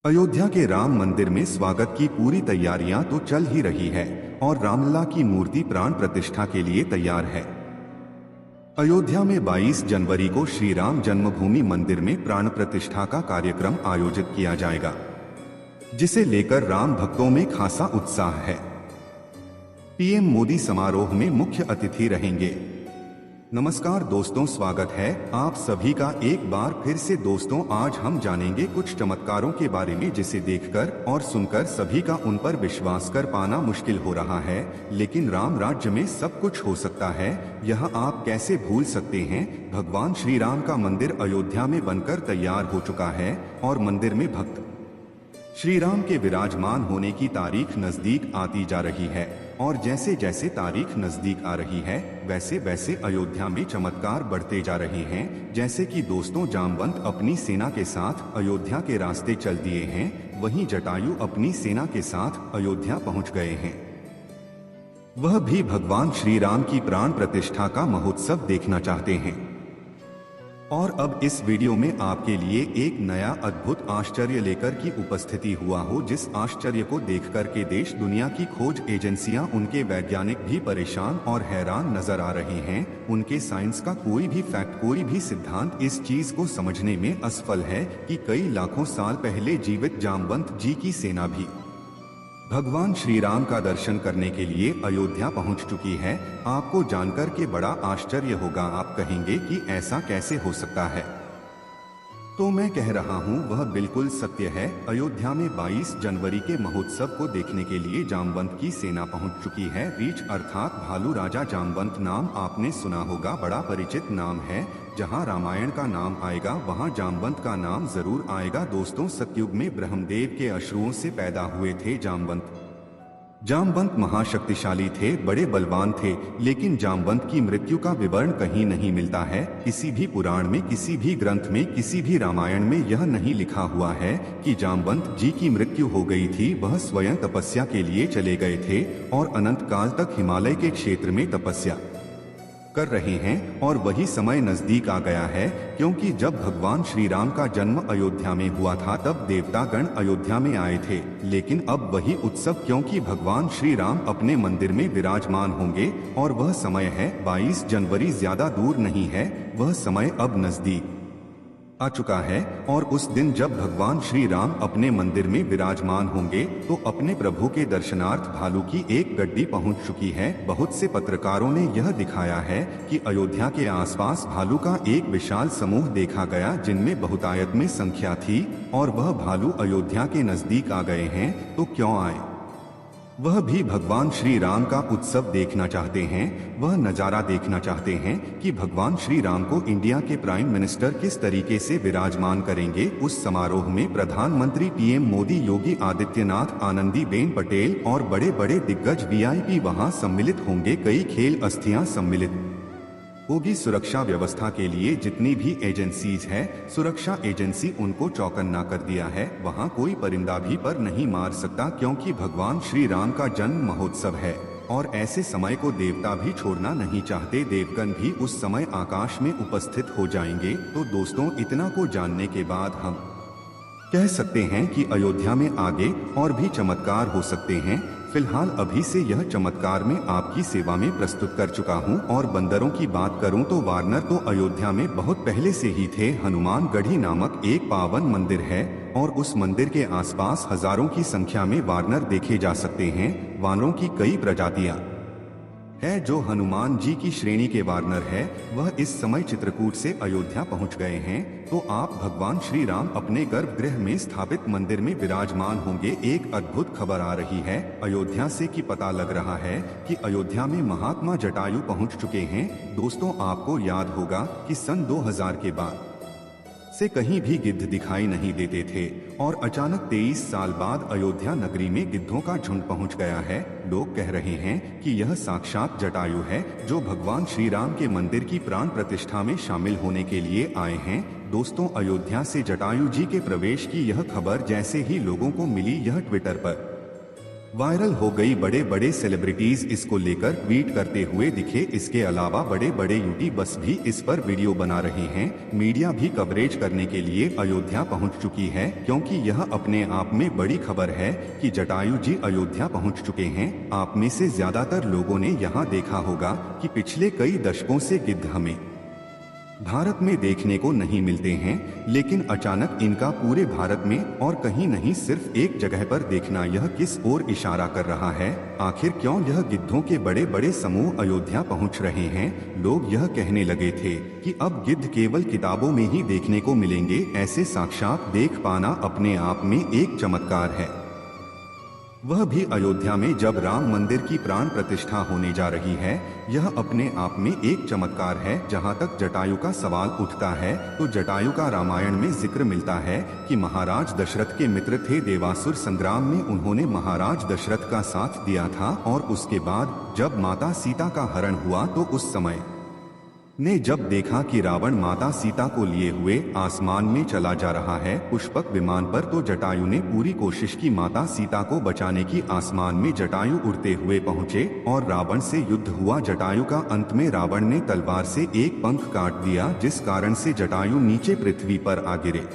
अयोध्या के राम मंदिर में स्वागत की पूरी तैयारियां तो चल ही रही है और रामलला की मूर्ति प्राण प्रतिष्ठा के लिए तैयार है। अयोध्या में 22 जनवरी को श्री राम जन्मभूमि मंदिर में प्राण प्रतिष्ठा का कार्यक्रम आयोजित किया जाएगा, जिसे लेकर राम भक्तों में खासा उत्साह है। पीएम मोदी समारोह में मुख्य अतिथि रहेंगे। नमस्कार दोस्तों, स्वागत है आप सभी का एक बार फिर से। दोस्तों, आज हम जानेंगे कुछ चमत्कारों के बारे में जिसे देखकर और सुनकर सभी का उन पर विश्वास कर पाना मुश्किल हो रहा है, लेकिन राम राज्य में सब कुछ हो सकता है, यह आप कैसे भूल सकते हैं। भगवान श्री राम का मंदिर अयोध्या में बनकर तैयार हो चुका है और मंदिर में भक्त श्री राम के विराजमान होने की तारीख नजदीक आती जा रही है और जैसे जैसे तारीख नजदीक आ रही है वैसे वैसे अयोध्या में चमत्कार बढ़ते जा रहे हैं। जैसे कि दोस्तों, जामवंत अपनी सेना के साथ अयोध्या के रास्ते चल दिए हैं, वहीं जटायु अपनी सेना के साथ अयोध्या पहुंच गए हैं। वह भी भगवान श्री राम की प्राण प्रतिष्ठा का महोत्सव देखना चाहते हैं। और अब इस वीडियो में आपके लिए एक नया अद्भुत आश्चर्य लेकर की उपस्थिति हुआ हो, जिस आश्चर्य को देखकर के देश दुनिया की खोज एजेंसियां, उनके वैज्ञानिक भी परेशान और हैरान नजर आ रहे हैं। उनके साइंस का कोई भी फैक्ट, कोई भी सिद्धांत इस चीज को समझने में असफल है कि कई लाखों साल पहले जीवित जामवंत जी की सेना भी भगवान श्री राम का दर्शन करने के लिए अयोध्या पहुंच चुकी है। आपको जानकर के बड़ा आश्चर्य होगा, आप कहेंगे कि ऐसा कैसे हो सकता है। तो मैं कह रहा हूं, वह बिल्कुल सत्य है। अयोध्या में 22 जनवरी के महोत्सव को देखने के लिए जामवंत की सेना पहुंच चुकी है। रीछ अर्थात भालू राजा जामवंत नाम आपने सुना होगा, बड़ा परिचित नाम है। जहां रामायण का नाम आएगा वहां जामवंत का नाम जरूर आएगा। दोस्तों, सतयुग में ब्रह्मदेव के अश्रुओं से पैदा हुए थे जामवंत। जामवंत महाशक्तिशाली थे, बड़े बलवान थे, लेकिन जामवंत की मृत्यु का विवरण कहीं नहीं मिलता है। किसी भी पुराण में, किसी भी ग्रंथ में, किसी भी रामायण में यह नहीं लिखा हुआ है कि जामवंत जी की मृत्यु हो गई थी। वह स्वयं तपस्या के लिए चले गए थे और अनंत काल तक हिमालय के क्षेत्र में तपस्या कर रहे हैं। और वही समय नजदीक आ गया है, क्योंकि जब भगवान श्री राम का जन्म अयोध्या में हुआ था तब देवतागण अयोध्या में आए थे। लेकिन अब वही उत्सव, क्योंकि भगवान श्री राम अपने मंदिर में विराजमान होंगे और वह समय है 22 जनवरी, ज्यादा दूर नहीं है, वह समय अब नजदीक आ चुका है। और उस दिन जब भगवान श्री राम अपने मंदिर में विराजमान होंगे तो अपने प्रभु के दर्शनार्थ भालू की एक गड्डी पहुंच चुकी है। बहुत से पत्रकारों ने यह दिखाया है कि अयोध्या के आसपास भालू का एक विशाल समूह देखा गया, जिनमें बहुतायत में संख्या थी, और वह भालू अयोध्या के नजदीक आ गए हैं। तो क्यों आए? वह भी भगवान श्री राम का उत्सव देखना चाहते हैं। वह नज़ारा देखना चाहते हैं कि भगवान श्री राम को इंडिया के प्राइम मिनिस्टर किस तरीके से विराजमान करेंगे। उस समारोह में प्रधानमंत्री पीएम मोदी, योगी आदित्यनाथ, आनंदीबेन पटेल और बड़े बड़े दिग्गज वीआईपी वहां सम्मिलित होंगे। कई खेल अस्थियां सम्मिलित होगी। सुरक्षा व्यवस्था के लिए जितनी भी एजेंसीज है, सुरक्षा एजेंसी उनको चौकन्ना कर दिया है। वहां कोई परिंदा भी पर नहीं मार सकता, क्योंकि भगवान श्री राम का जन्म महोत्सव है और ऐसे समय को देवता भी छोड़ना नहीं चाहते। देवगण भी उस समय आकाश में उपस्थित हो जाएंगे। तो दोस्तों, इतना को जानने के बाद हम कह सकते हैं कि अयोध्या में आगे और भी चमत्कार हो सकते हैं। फिलहाल अभी से यह चमत्कार मैं आपकी सेवा में प्रस्तुत कर चुका हूं। और बंदरों की बात करूं तो वानर तो अयोध्या में बहुत पहले से ही थे। हनुमान गढ़ी नामक एक पावन मंदिर है और उस मंदिर के आसपास हजारों की संख्या में वानर देखे जा सकते हैं। वानरों की कई प्रजातियां है। जो हनुमान जी की श्रेणी के वानर है, वह इस समय चित्रकूट से अयोध्या पहुंच गए हैं। तो आप भगवान श्री राम अपने गर्भगृह में स्थापित मंदिर में विराजमान होंगे। एक अद्भुत खबर आ रही है अयोध्या से कि पता लग रहा है कि अयोध्या में महात्मा जटायु पहुंच चुके हैं। दोस्तों, आपको याद होगा कि सन 2000 के बाद से कहीं भी गिद्ध दिखाई नहीं देते थे और अचानक 23 साल बाद अयोध्या नगरी में गिद्धों का झुंड पहुंच गया है। लोग कह रहे हैं कि यह साक्षात जटायु है, जो भगवान श्री राम के मंदिर की प्राण प्रतिष्ठा में शामिल होने के लिए आए हैं। दोस्तों, अयोध्या से जटायु जी के प्रवेश की यह खबर जैसे ही लोगों को मिली, यह ट्विटर पर वायरल हो गई। बड़े बड़े सेलिब्रिटीज इसको लेकर ट्वीट करते हुए दिखे। इसके अलावा बड़े बड़े यूट्यूबर्स भी इस पर वीडियो बना रहे हैं। मीडिया भी कवरेज करने के लिए अयोध्या पहुंच चुकी है, क्योंकि यह अपने आप में बड़ी खबर है कि जटायु जी अयोध्या पहुंच चुके हैं। आप में से ज्यादातर लोगों ने यहां देखा होगा कि पिछले कई दशकों से गिद्ध हमें भारत में देखने को नहीं मिलते हैं, लेकिन अचानक इनका पूरे भारत में और कहीं नहीं सिर्फ एक जगह पर देखना, यह किस ओर इशारा कर रहा है? आखिर क्यों यह गिद्धों के बड़े बड़े समूह अयोध्या पहुंच रहे हैं? लोग यह कहने लगे थे कि अब गिद्ध केवल किताबों में ही देखने को मिलेंगे। ऐसे साक्षात देख पाना अपने आप में एक चमत्कार है, वह भी अयोध्या में जब राम मंदिर की प्राण प्रतिष्ठा होने जा रही है। यह अपने आप में एक चमत्कार है। जहां तक जटायु का सवाल उठता है तो जटायु का रामायण में जिक्र मिलता है कि महाराज दशरथ के मित्र थे। देवासुर संग्राम में उन्होंने महाराज दशरथ का साथ दिया था, और उसके बाद जब माता सीता का हरण हुआ तो उस समय ने जब देखा कि रावण माता सीता को लिए हुए आसमान में चला जा रहा है पुष्पक विमान पर, तो जटायु ने पूरी कोशिश की माता सीता को बचाने की। आसमान में जटायु उड़ते हुए पहुंचे और रावण से युद्ध हुआ। जटायु का अंत में रावण ने तलवार से एक पंख काट दिया, जिस कारण से जटायु नीचे पृथ्वी पर आ गिरे।